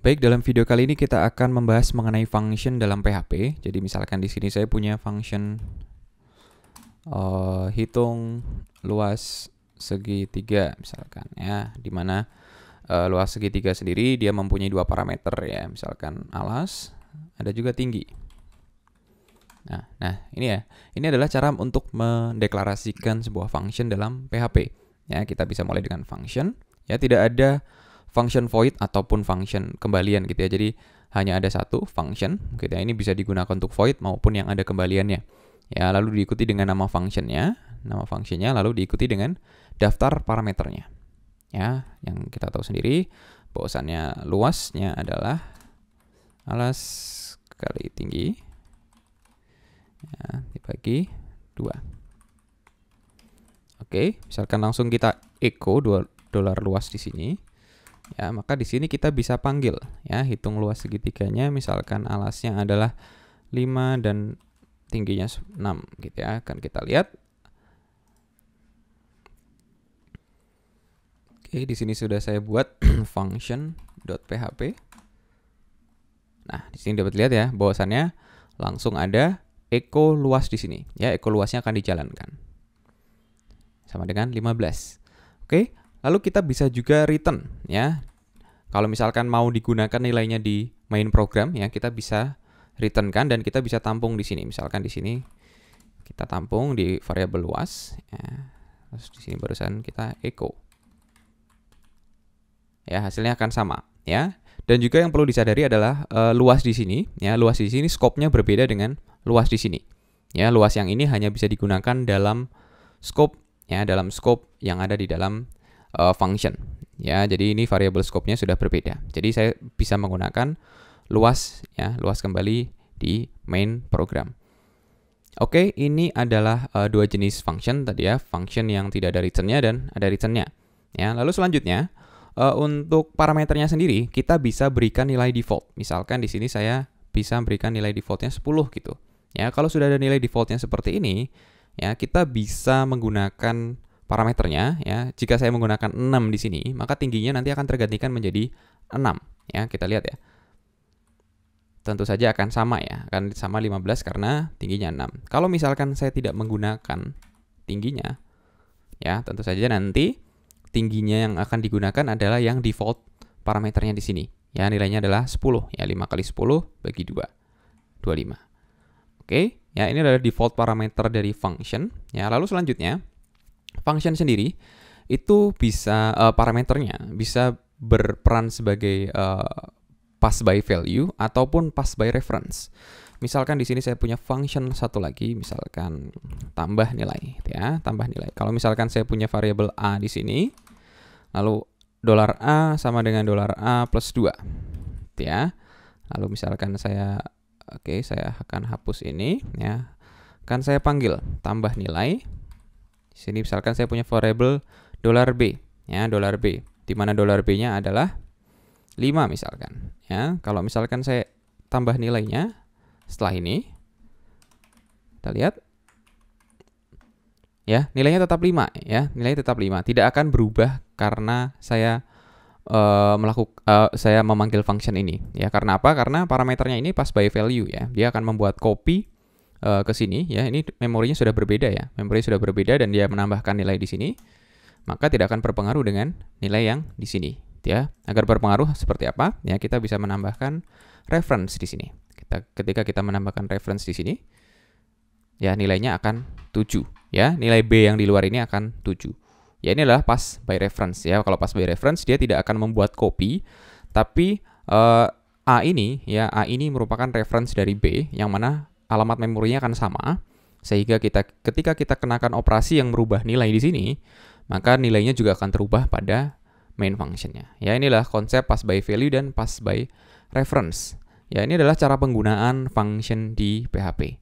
Baik, dalam video kali ini kita akan membahas mengenai function dalam PHP. Jadi misalkan di sini saya punya function hitung luas segitiga misalkan ya, di mana luas segitiga sendiri dia mempunyai dua parameter ya, misalkan alas, ada juga tinggi. Nah ini ya, ini adalah cara untuk mendeklarasikan sebuah function dalam PHP. Ya, kita bisa mulai dengan function. Ya, tidak ada function void ataupun function kembalian gitu ya. Jadi hanya ada satu function gitu ya. Ini bisa digunakan untuk void maupun yang ada kembaliannya. Ya, lalu diikuti dengan nama functionnya lalu diikuti dengan daftar parameternya. Ya, yang kita tahu sendiri bahwasannya luasnya adalah alas kali tinggi ya, dibagi 2. Oke, misalkan langsung kita echo $$ luas di sini. Ya, maka di sini kita bisa panggil ya, hitung luas segitiganya, misalkan alasnya adalah 5 dan tingginya 6 gitu ya. Akan kita lihat. Oke, di sini sudah saya buat function.php. Nah, di sini dapat lihat ya bahwasannya langsung ada echo luas di sini. Ya, echo luasnya akan dijalankan. Sama dengan 15. Oke. Lalu kita bisa juga return ya. Kalau misalkan mau digunakan nilainya di main program ya, kita bisa return kan, dan kita bisa tampung di sini. Misalkan di sini kita tampung di variabel luas ya. Terus di sini barusan kita echo. Ya, hasilnya akan sama ya. Dan juga yang perlu disadari adalah luas di sini ya, luas di sini skopnya berbeda dengan luas di sini. Ya, luas yang ini hanya bisa digunakan dalam scope ya, dalam scope yang ada di dalam function ya. Jadi ini variabel scope-nya sudah berbeda. Jadi saya bisa menggunakan luas ya, luas kembali di main program. Oke, ini adalah dua jenis function tadi ya, function yang tidak ada return-nya dan ada return-nya. Ya, lalu selanjutnya untuk parameternya sendiri kita bisa berikan nilai default. Misalkan di sini saya bisa berikan nilai default-nya 10 gitu. Ya, kalau sudah ada nilai default-nya seperti ini, ya kita bisa menggunakan parameternya ya. Jika saya menggunakan 6 di sini, maka tingginya nanti akan tergantikan menjadi 6 ya. Kita lihat ya. Tentu saja akan sama ya, akan sama 15 karena tingginya 6. Kalau misalkan saya tidak menggunakan tingginya ya, tentu saja nanti tingginya yang akan digunakan adalah yang default parameternya di sini. Ya, nilainya adalah 10 ya, 5 kali 10 bagi 2, 25. Oke, ya ini adalah default parameter dari function ya. Lalu selanjutnya function sendiri itu bisa parameternya bisa berperan sebagai pass by value ataupun pass by reference. Misalkan di sini saya punya function satu lagi, misalkan tambah nilai ya, tambah nilai. Kalau misalkan saya punya variabel a di sini, lalu $a sama dengan $a plus 2 ya. Lalu misalkan saya saya akan hapus ini ya. Kan saya panggil tambah nilai. Di sini misalkan saya punya variabel $b ya, $b, di mana $b-nya adalah 5 misalkan ya. Kalau misalkan saya tambah nilainya setelah ini, kita lihat ya, nilainya tetap 5 ya, nilainya tetap 5, tidak akan berubah karena saya saya memanggil function ini ya. Karena apa? Karena parameternya ini pass by value ya. Dia akan membuat copy ke sini ya. Ini memorinya sudah berbeda ya. Memorinya sudah berbeda dan dia menambahkan nilai di sini. Maka tidak akan berpengaruh dengan nilai yang di sini ya. Agar berpengaruh seperti apa? Ya, kita bisa menambahkan reference di sini. Ketika kita menambahkan reference di sini, ya nilainya akan 7 ya. Nilai B yang di luar ini akan 7. Ya, ini adalah pass by reference ya. Kalau pass by reference dia tidak akan membuat copy, tapi A ini merupakan reference dari B yang mana alamat memorinya akan sama, sehingga ketika kita kenakan operasi yang merubah nilai di sini, maka nilainya juga akan terubah pada main functionnya. Ya, inilah konsep pass by value dan pass by reference. Ya, ini adalah cara penggunaan function di PHP.